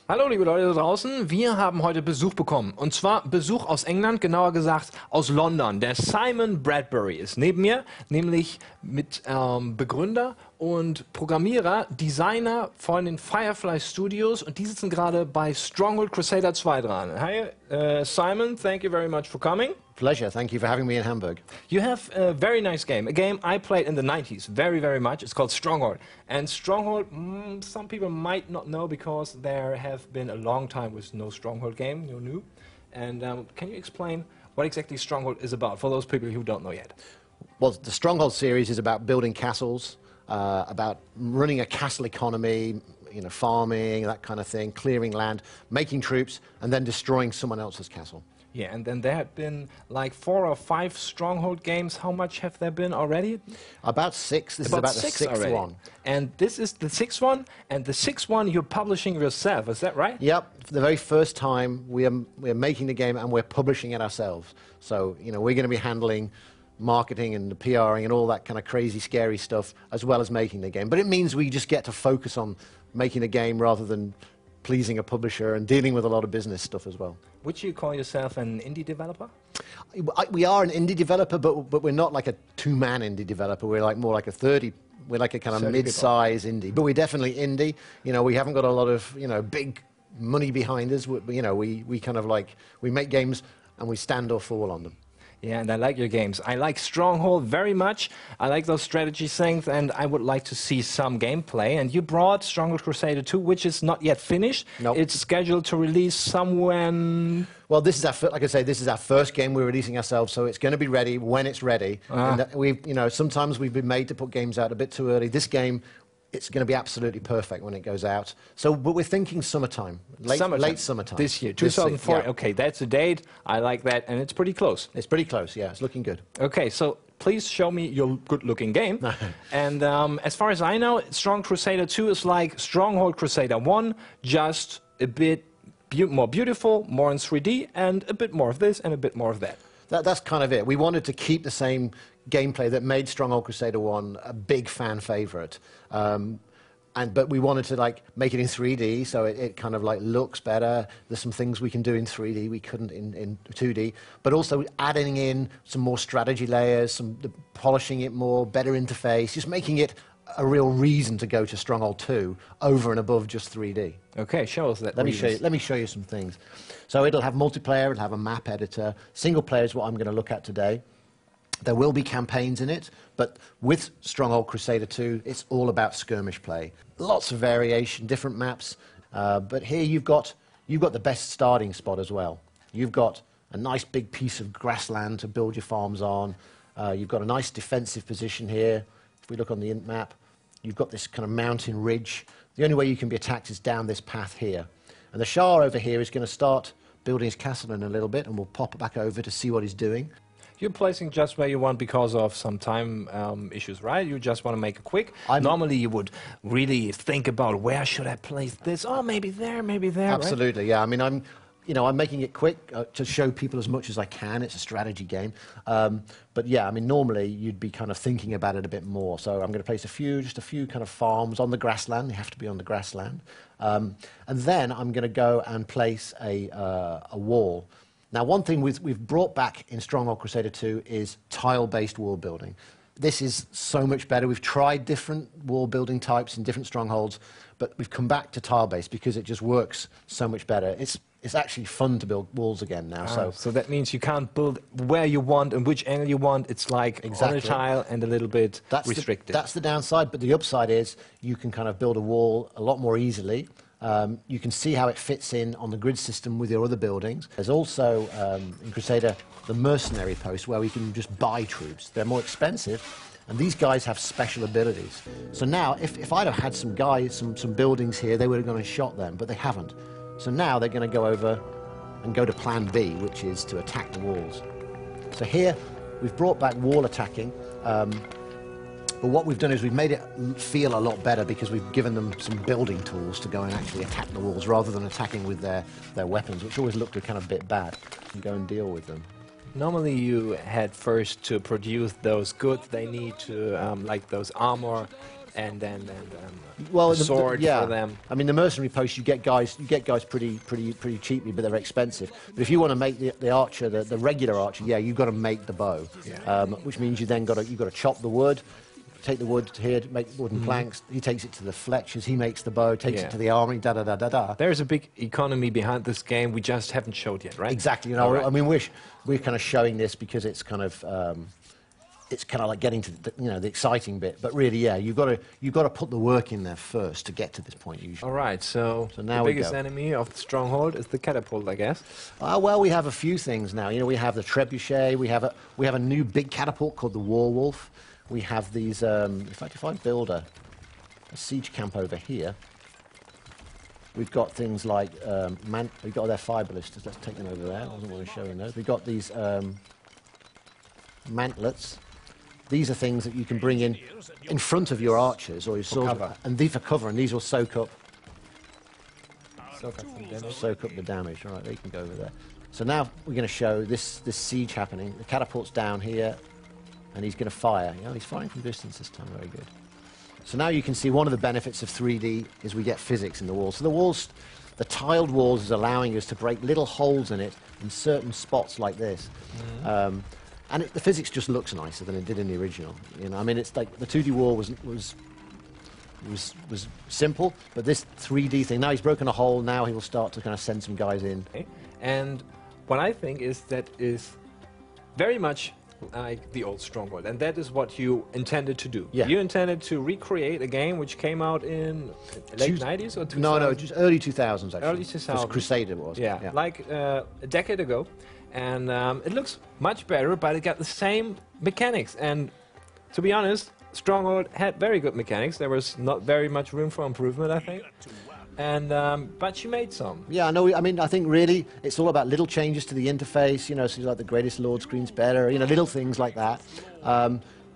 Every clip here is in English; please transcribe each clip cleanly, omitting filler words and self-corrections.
Hallo liebe Leute da draußen, wir haben heute Besuch bekommen. Und zwar Besuch aus England, genauer gesagt aus London. Der Simon Bradbury ist neben mir, nämlich mit Begründer und Programmierer, Designer von den Firefly Studios, und die sitzen gerade bei Stronghold Crusader 2 dran. Hi Simon, thank you very much for coming. Pleasure, thank you for having me in Hamburg. You have a very nice game, a game I played in the 90s very, very much. It's called Stronghold. And Stronghold, some people might not know because there have been a long time with no Stronghold game, no new. And can you explain what exactly Stronghold is about for those people who don't know yet? Well, the Stronghold series is about building castles, about running a castle economy, you know, farming, that kind of thing, clearing land, making troops, and then destroying someone else's castle. Yeah, and then there have been like 4 or 5 Stronghold games. How much have there been already? About 6. This is about the sixth one. And this is the 6th one, and the 6th one you're publishing yourself, is that right? Yep, for the very first time we are making the game and we're publishing it ourselves. So, you know, we're going to be handling marketing and the PRing and all that kind of crazy, scary stuff, as well as making the game. But it means we just get to focus on making a game rather than pleasing a publisher and dealing with a lot of business stuff as well. Would you call yourself an indie developer? We are an indie developer, but we're not like a two-man indie developer. We're like more like we're like a kind of mid-size indie. But we're definitely indie. You know, we haven't got a lot of, you know, big money behind us. You know, we kind of like, we make games and we stand or fall on them. Yeah, and I like your games. I like Stronghold very much. I like those strategy things, and I would like to see some gameplay. And you brought Stronghold Crusader 2, which is not yet finished. Nope. It's scheduled to release somewhere. Well, this is our, like I say, this is our first game we're releasing ourselves, so it's going to be ready when it's ready. And you know, sometimes we've been made to put games out a bit too early. This game, it's going to be absolutely perfect when it goes out. So, but we're thinking summertime, late summertime. This year, 2004. Yeah. Okay, that's a date. I like that, and it's pretty close. It's pretty close, yeah. It's looking good. Okay, so please show me your good-looking game. And as far as I know, Stronghold Crusader 2 is like Stronghold Crusader 1, just a bit more beautiful, more in 3D, and a bit more of this and a bit more of that. That's kind of it. We wanted to keep the same gameplay that made Stronghold Crusader 1 a big fan favorite. But we wanted to like make it in 3D, so it kind of like looks better. There's some things we can do in 3D we couldn't in 2D, but also adding in some more strategy layers, polishing it more, better interface, just making it a real reason to go to Stronghold 2 over and above just 3D. Okay, show us that. Let me show you some things. So it'll have multiplayer, it'll have a map editor. Single player is what I'm going to look at today. There will be campaigns in it, but with Stronghold Crusader 2, it's all about skirmish play. Lots of variation, different maps, but here you've got the best starting spot as well. You've got a nice big piece of grassland to build your farms on. You've got a nice defensive position here. If we look on the map, you've got this kind of mountain ridge. The only way you can be attacked is down this path here. And the Shah over here is going to start building his castle in a little bit, and we'll pop back over to see what he's doing. You're placing just where you want because of some time issues, right? You just want to make it quick. Normally you would really think about where should I place this? Oh, maybe there, Absolutely, right? Yeah. I mean, I'm making it quick to show people as much as I can. It's a strategy game. But yeah, I mean, normally you'd be kind of thinking about it a bit more. So I'm going to place just a few kind of farms on the grassland. They have to be on the grassland. And then I'm going to go and place a wall. Now, one thing we've brought back in Stronghold Crusader 2 is tile-based wall building. This is so much better. We've tried different wall building types in different strongholds, but we've come back to tile-based because it just works so much better. It's actually fun to build walls again now. So that means you can't build where you want and which angle you want. It's like on a tile and a little bit restricted. That's the downside, but the upside is you can kind of build a wall a lot more easily. You can see how it fits in on the grid system with your other buildings. There's also, in Crusader, the mercenary post where we can just buy troops. They're more expensive, and these guys have special abilities. So now, if I'd have had some guys, some buildings here, they would have gone and shot them, but they haven't. So now they're going to go over and go to plan B, which is to attack the walls. So here, we've brought back wall attacking. But what we've done is we've made it feel a lot better because we've given them some building tools to go and actually attack the walls rather than attacking with their weapons, which always looked a kind of bit bad, and go and deal with them. Normally you had first to produce those goods they need to, like those armor and then Well, sword yeah. for them. I mean, the mercenary posts, you get guys pretty cheaply, but they're expensive. But if you want to make the archer, the regular archer, yeah, you've got to make the bow, which means you've got to chop the wood, take the wood here, make wooden planks. He takes it to the fletchers, he makes the bow, takes it to the armory, da da da da da. There's a big economy behind this game we just haven't showed yet, right? Exactly. You know, right. I mean, we're kind of showing this because it's kind of like getting to the exciting bit. But really, yeah, you've got to put the work in there first to get to this point usually. All right. So now the biggest enemy of the stronghold is the catapult, I guess. Well, we have a few things now. You know, we have the trebuchet. We have a new big catapult called the Warwolf. We have these. In fact, if I build a siege camp over here, we've got things like we've got their fire ballistas. Let's take them over there. I wasn't really showing those. We've got these mantlets. These are things that you can bring in front of your archers or your swords, and these for cover, and these will soak up the damage. All right, they can go over there. So now we're going to show this siege happening. The catapult's down here, and he's going to fire. You know, he's firing from distance this time. Very good. So now you can see one of the benefits of 3D is we get physics in the walls. So the tiled walls is allowing us to break little holes in it in certain spots like this. And the physics just looks nicer than it did in the original. You know, I mean, it's like the 2D wall was simple, but this 3D thing. Now he's broken a hole. Now he will start to kind of send some guys in. Okay. And what I think is that is very much like the old Stronghold, and that is what you intended to do. Yeah. You intended to recreate a game which came out in late 90s or 2000s? No, just early 2000s, actually. Early 2000s. Crusader was. Yeah, like a decade ago. And it looks much better, but it got the same mechanics. And to be honest, Stronghold had very good mechanics. There was not very much room for improvement, I think. And but you made some. Yeah, I know. I mean, I think really it's all about little changes to the interface. You know, so like the Greatest Lord screen's better. You know, little things like that.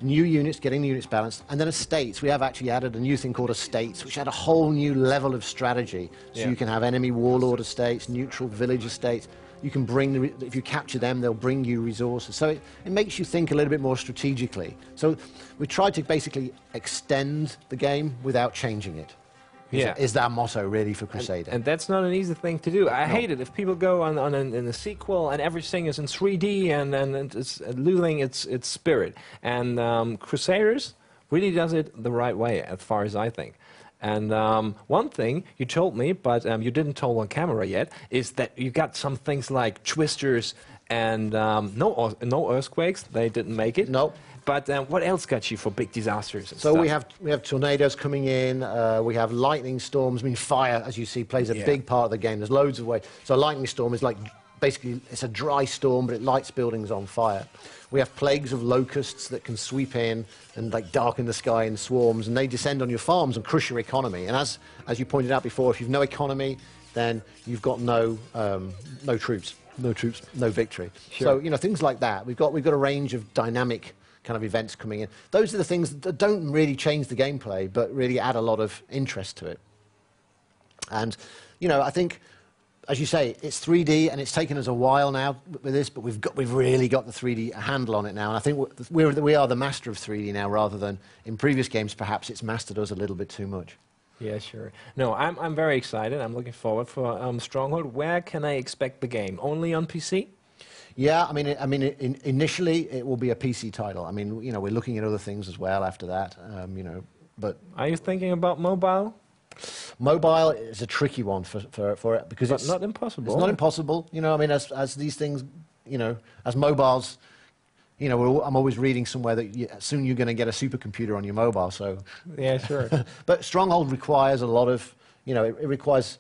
New units, getting the units balanced, and then estates. We have actually added a new thing called estates, which had a whole new level of strategy. So you can have enemy warlord estates, neutral village estates. You can bring, if you capture them, they'll bring you resources. So it makes you think a little bit more strategically. So we tried to basically extend the game without changing it. Is our motto really for Crusader. And that's not an easy thing to do. I hate it if people go in a sequel and everything is in 3D and it's losing its spirit. And Crusaders really does it the right way, as far as I think. And one thing you told me, but you didn't tell on camera yet, is that you got some things like twisters and no earthquakes. They didn't make it. No. But what else got you for big disasters and so stuff? we have tornadoes coming in. We have lightning storms. I mean, fire, as you see, plays a big part of the game. There's loads of ways. So a lightning storm is like basically it's a dry storm, but it lights buildings on fire. We have plagues of locusts that can sweep in and like darken the sky in swarms, and they descend on your farms and crush your economy. And as you pointed out before, if you've no economy, then you've got no troops, no victory. Sure. So you know things like that. We've got a range of dynamic kind of events coming in. Those are the things that don't really change the gameplay, but really add a lot of interest to it. And you know, I think, as you say, it's 3D, and it's taken us a while now with this, but we've really got the 3D handle on it now. And I think we are the master of 3D now, rather than in previous games perhaps it's mastered us a little bit too much. Yeah, sure. No, I'm very excited. I'm looking forward for Stronghold. Where can I expect the game? Only on PC? Yeah, I mean, initially it will be a PC title. I mean, you know, we're looking at other things as well after that. You know, but are you thinking about mobile? Mobile is a tricky one for it because it's not impossible. It's not impossible. You know, I mean, as these things, you know, as mobiles, you know, I'm always reading somewhere that soon you're going to get a supercomputer on your mobile. So yeah, sure. But Stronghold requires a lot of, you know, it requires.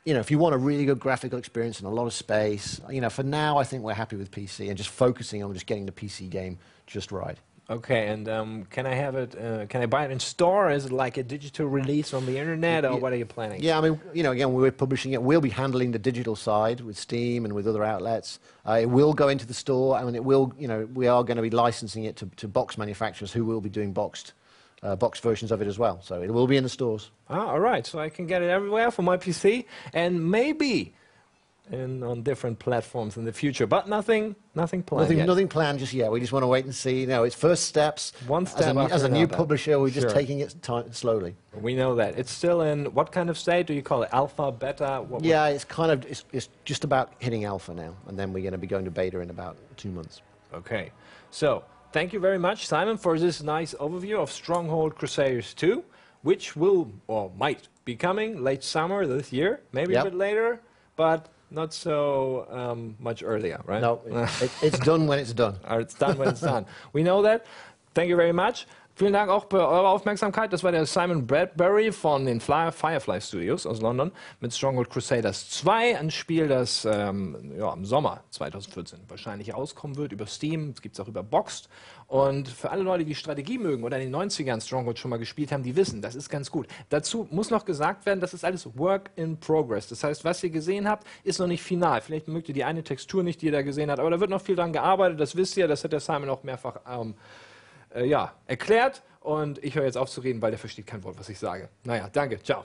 You know, if you want a really good graphical experience and a lot of space, you know, for now I think we're happy with PC and just focusing on just getting the PC game just right. Okay, and can I have it? Can I buy it in store? Is it like a digital release on the internet, or what are you planning? Yeah, I mean, you know, again, we're publishing it. We'll be handling the digital side with Steam and with other outlets. It will go into the store, and it will, you know, we are going to be licensing it to box manufacturers who will be doing boxed versions of it as well. So it will be in the stores. Ah, all right. So I can get it everywhere for my PC, and maybe on different platforms in the future, but nothing planned yet. Nothing planned just yet. We just want to wait and see. You know, it's first steps. One step as a new another. publisher, we're just Sure. taking it slowly. We know that. It's still in what kind of state do you call it? Alpha, beta? Yeah, it's kind of it's just about hitting alpha now, and then we're going to be going to beta in about 2 months. Okay. So, thank you very much, Simon, for this nice overview of Stronghold Crusaders 2, which will or might be coming late summer this year, maybe a bit later, but not so much earlier, right? No, it's done when it's done. Or it's done when it's done. We know that. Thank you very much. Vielen Dank auch für eure Aufmerksamkeit. Das war der Simon Bradbury von den Firefly Studios aus London mit Stronghold Crusaders 2, ein Spiel, das im Sommer 2014 wahrscheinlich rauskommen wird über Steam. Das gibt es auch über Boxed. Und für alle Leute, die Strategie mögen oder in den 90ern Stronghold schon mal gespielt haben, die wissen, das ist ganz gut. Dazu muss noch gesagt werden, das ist alles Work in Progress. Das heißt, was ihr gesehen habt, ist noch nicht final. Vielleicht mögt ihr die eine Textur nicht, die ihr da gesehen habt, aber da wird noch viel dran gearbeitet, das wisst ihr, das hat der Simon auch mehrfach erklärt, und ich höre jetzt auf zu reden, weil der versteht kein Wort, was ich sage. Naja, danke, ciao.